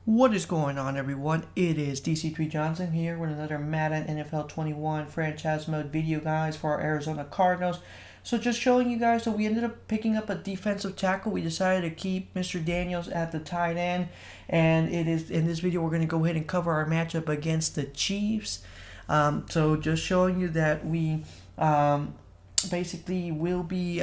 What is going on, everyone? It is DC3 Johnson here with another Madden NFL 21 franchise mode video, guys, for our Arizona Cardinals. So just showing you guys that we ended up picking up a defensive tackle. We decided to keep Mr. Daniels at the tight end, and it is in this video we're going to go ahead and cover our matchup against the Chiefs. So just showing you that we basically will be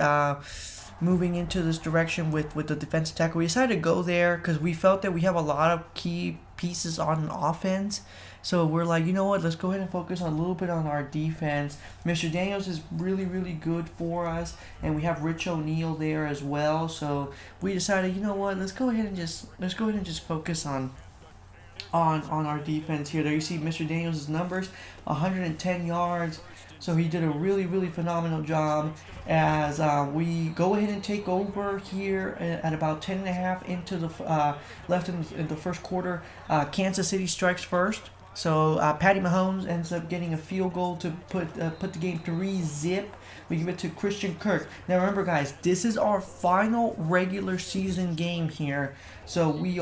moving into this direction with the defensive tackle. We decided to go there because we felt that we have a lot of key pieces on offense. So we're like, you know what, let's go ahead and focus a little bit on our defense. Mr. Daniels is really, really good for us, and we have Rich O'Neal there as well. So we decided, you know what, let's go ahead and just focus on our defense here. There you see Mr. Daniels' numbers, 110 yards. So he did a really, really phenomenal job as we go ahead and take over here at about 10.5 into the left in the first quarter. Kansas City strikes first. So Patty Mahones ends up getting a field goal to put the game 3-zip. We give it to Christian Kirk. Now remember, guys, this is our final regular season game here. So we're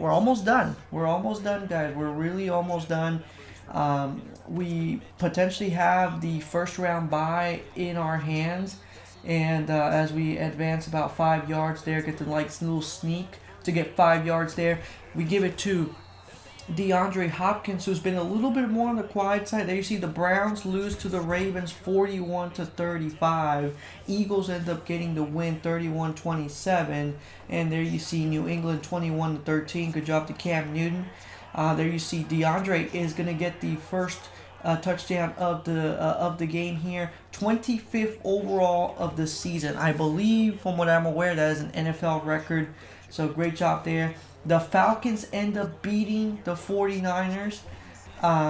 almost done. We're almost done, guys. We're really almost done. We potentially have the first round bye in our hands, and as we advance about 5 yards there, get the little sneak to get 5 yards there, we give it to DeAndre Hopkins, who's been a little bit more on the quiet side. There you see the Browns lose to the Ravens 41-35. Eagles end up getting the win 31-27, and there you see New England 21-13. Good job to Cam Newton. There you see DeAndre is going to get the first touchdown of the game here. 25th overall of the season. I believe, from what I'm aware, that is an NFL record. So great job there. The Falcons end up beating the 49ers.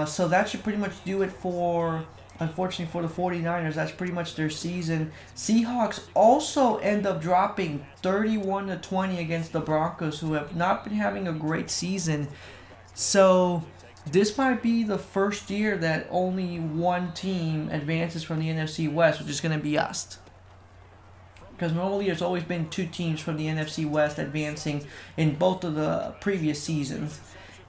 So that should pretty much do it for, unfortunately for the 49ers, that's pretty much their season. Seahawks also end up dropping 31-20 against the Broncos, who have not been having a great season. So this might be the first year that only one team advances from the NFC West, which is going to be us. Because normally there's always been two teams from the NFC West advancing in both of the previous seasons.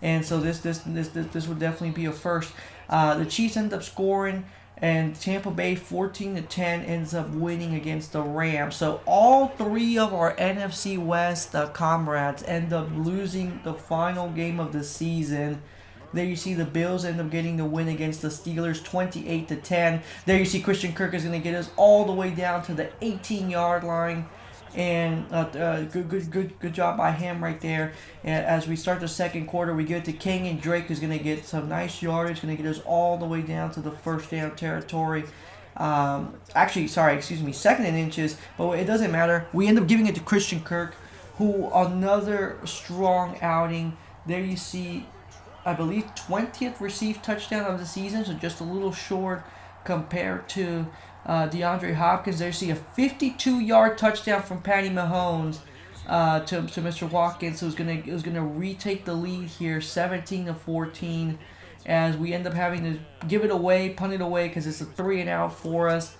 And so this would definitely be a first. The Chiefs end up scoring, and Tampa Bay 14-10 ends up winning against the Rams. So all three of our NFC West comrades end up losing the final game of the season. There you see the Bills end up getting the win against the Steelers 28-10. There you see Christian Kirk is going to get us all the way down to the 18-yard line. And good job by him right there. And as we start the second quarter, we get to Kenyon Drake, who's going to get some nice yardage, going to get us all the way down to the first down territory. Second in inches, but it doesn't matter. We end up giving it to Christian Kirk, who another strong outing. There you see, I believe, 20th received touchdown of the season, so just a little short compared to DeAndre Hopkins. There you see a 52-yard touchdown from Patty Mahones to Mr. Watkins, who's gonna retake the lead here, 17-14, as we end up having to give it away, punt it away, because it's a 3-and-out for us.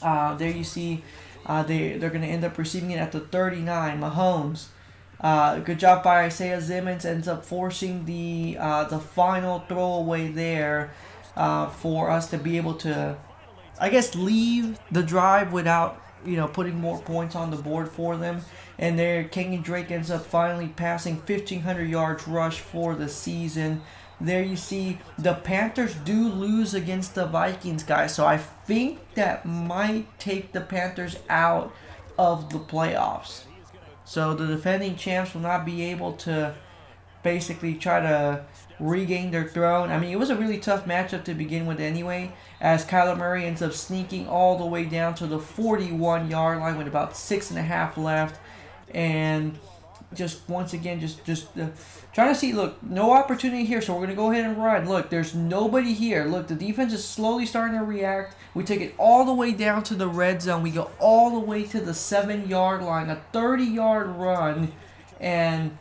There you see they're gonna end up receiving it at the 39. Mahomes. Good job by Isaiah Simmons, ends up forcing the final throwaway there for us to be able to, I guess, leave the drive without, putting more points on the board for them. And there, Kenyon Drake ends up finally passing 1,500 yards rush for the season. There you see the Panthers do lose against the Vikings, guys. So I think that might take the Panthers out of the playoffs. So the defending champs will not be able to basically try to regain their throne. I mean, it was a really tough matchup to begin with anyway, as Kyler Murray ends up sneaking all the way down to the 41-yard line with about 6.5 left. And just once again, trying to see, look, no opportunity here, so we're going to go ahead and run. Look, there's nobody here. Look, the defense is slowly starting to react. We take it all the way down to the red zone. We go all the way to the 7-yard line, a 30-yard run, and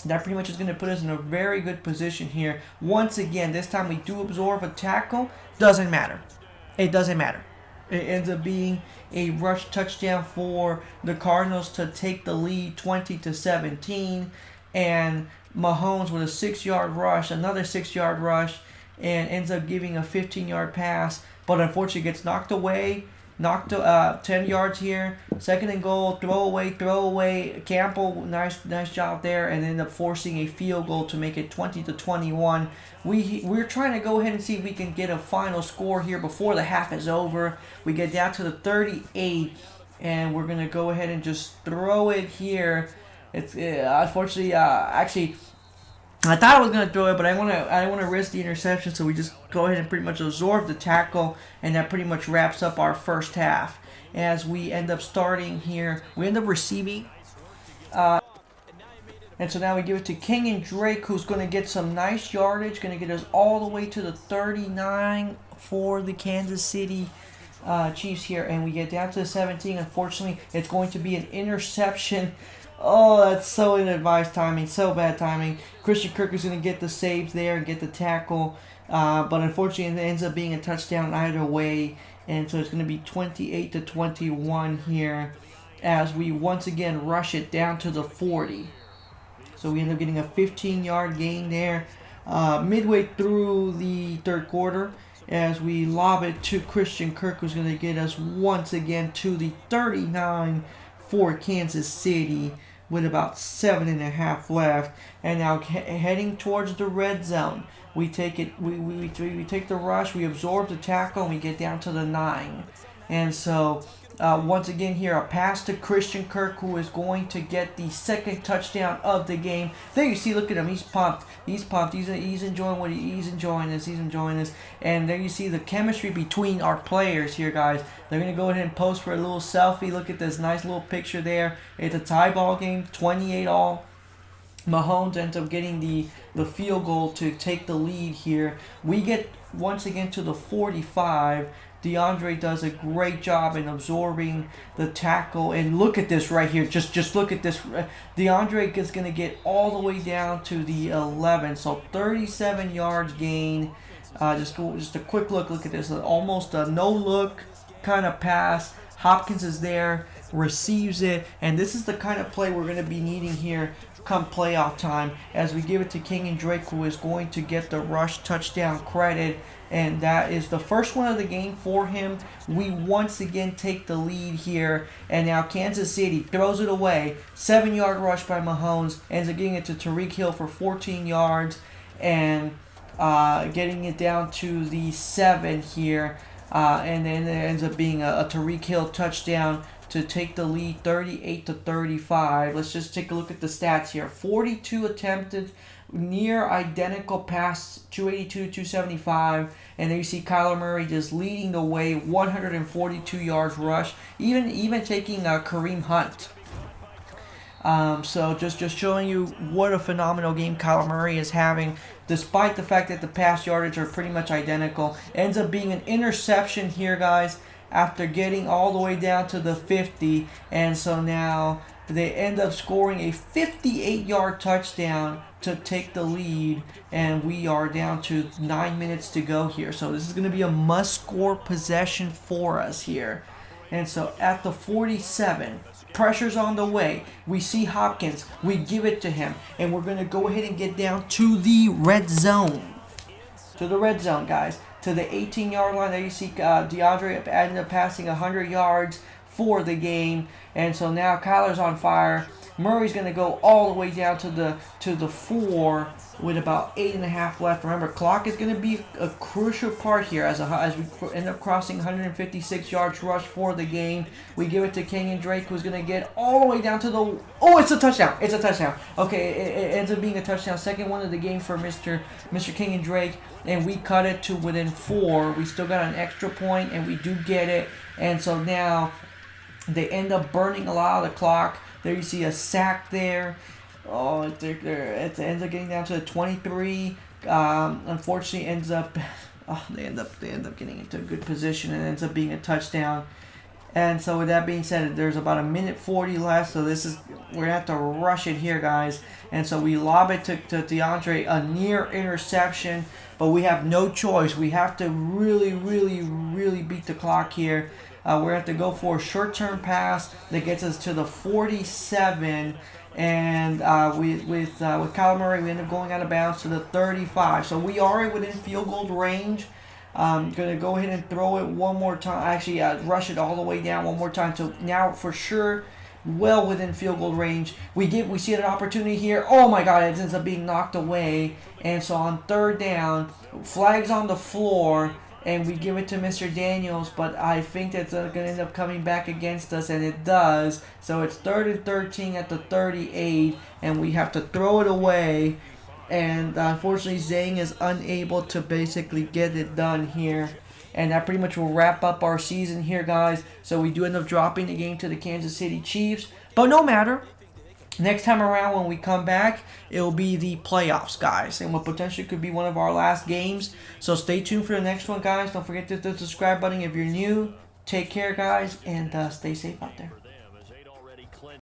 that pretty much is going to put us in a very good position here. Once again, this time we do absorb a tackle. Doesn't matter. It doesn't matter. It ends up being a rush touchdown for the Cardinals to take the lead 20-17. and Mahones with a 6-yard rush, another 6-yard rush, and ends up giving a 15-yard pass, but unfortunately gets knocked away. Knocked 10 yards here. 2nd and goal. Throw away. Campbell, nice job there, and end up forcing a field goal to make it 20-21. We're trying to go ahead and see if we can get a final score here before the half is over. We get down to the 38, and we're gonna go ahead and just throw it here. It's unfortunately actually. I thought I was gonna throw it, but I want to risk the interception, so we just go ahead and pretty much absorb the tackle, and that pretty much wraps up our first half. As we end up starting here, we end up receiving, and so now we give it to King and Drake, who's going to get some nice yardage, going to get us all the way to the 39 for the Kansas City Chiefs here, and we get down to the 17. Unfortunately, it's going to be an interception. Oh, that's so ill-advised timing, so bad timing. Christian Kirk is going to get the saves there and get the tackle, but unfortunately it ends up being a touchdown either way, and so it's going to be 28-21 here as we once again rush it down to the 40. So we end up getting a 15-yard gain there midway through the third quarter as we lob it to Christian Kirk, who's going to get us once again to the 39 for Kansas City with about 7.5 left, and now heading towards the red zone. We take it. We take the rush. We absorb the tackle, and we get down to the 9. And so once again here, a pass to Christian Kirk, who is going to get the 2nd touchdown of the game. There you see, look at him. He's pumped. He's pumped. He's enjoying he's enjoying this. He's enjoying this. And there you see the chemistry between our players here, guys. They're going to go ahead and post for a little selfie. Look at this nice little picture there. It's a tie ball game, 28-all. Mahomes ends up getting the field goal to take the lead here. We get once again to the 45. DeAndre does a great job in absorbing the tackle, and look at this right here. Just look at this. DeAndre is going to get all the way down to the 11, so 37 yards gain. Just a quick look. Look at this. Almost a no look kind of pass. Hopkins is there, receives it, and this is the kind of play we're going to be needing here come playoff time, as we give it to King and Drake, who is going to get the rush touchdown credit, and that is the first one of the game for him. We once again take the lead here, and now Kansas City throws it away. 7-yard rush by Mahomes, ends up getting it to Tyreek Hill for 14 yards, and getting it down to the 7 here, and then there ends up being a Tyreek Hill touchdown to take the lead 38-35. Let's just take a look at the stats here. 42 attempted, near identical pass, 282, 275. And there you see Kyler Murray just leading the way, 142 yards rush, even taking Kareem Hunt. So just showing you what a phenomenal game Kyler Murray is having, despite the fact that the pass yardage are pretty much identical. Ends up being an interception here, guys, after getting all the way down to the 50, and so now they end up scoring a 58-yard touchdown to take the lead, and we are down to 9 minutes to go here. So this is going to be a must-score possession for us here. And so at the 47, pressure's on the way. We see Hopkins. We give it to him, and we're going to go ahead and get down to the red zone. To the red zone, guys. To the 18-yard line. There you see DeAndre ended up passing 100 yards for the game. And so now Kyler's on fire. Murray's going to go all the way down to the 4 with about 8.5 left. Remember, clock is going to be a crucial part here as we end up crossing 156 yards rush for the game. We give it to King and Drake, who's going to get all the way down to the... Oh, it's a touchdown. It's a touchdown. Okay, it ends up being a touchdown. Second one of the game for Mr. King and Drake. And we cut it to within 4. We still got an extra point, and we do get it. And so now they end up burning a lot of the clock. There you see a sack there. Oh, it ends up getting down to the 23. Unfortunately, they end up getting into a good position, and ends up being a touchdown. And so with that being said, there's about 1:40 left. So we're gonna have to rush it here, guys. And so we lob it to DeAndre, a near interception, but we have no choice. We have to really, really, really beat the clock here. We're going to have to go for a short-term pass that gets us to the 47, And with Kyler Murray, we end up going out of bounds to the 35. So we are within field goal range. Going to go ahead and throw it one more time. Actually, rush it all the way down one more time. So now for sure, well within field goal range. We see an opportunity here. Oh my God! It ends up being knocked away. And so on third down, flags on the floor, and we give it to Mr. Daniels. But I think that's going to end up coming back against us, and it does. So it's 3rd and 13 at the 38, and we have to throw it away. And unfortunately, Zhang is unable to basically get it done here. And that pretty much will wrap up our season here, guys. So we do end up dropping the game to the Kansas City Chiefs. But no matter. Next time around when we come back, it will be the playoffs, guys. And what potentially could be one of our last games. So stay tuned for the next one, guys. Don't forget to hit the subscribe button if you're new. Take care, guys. And stay safe out there.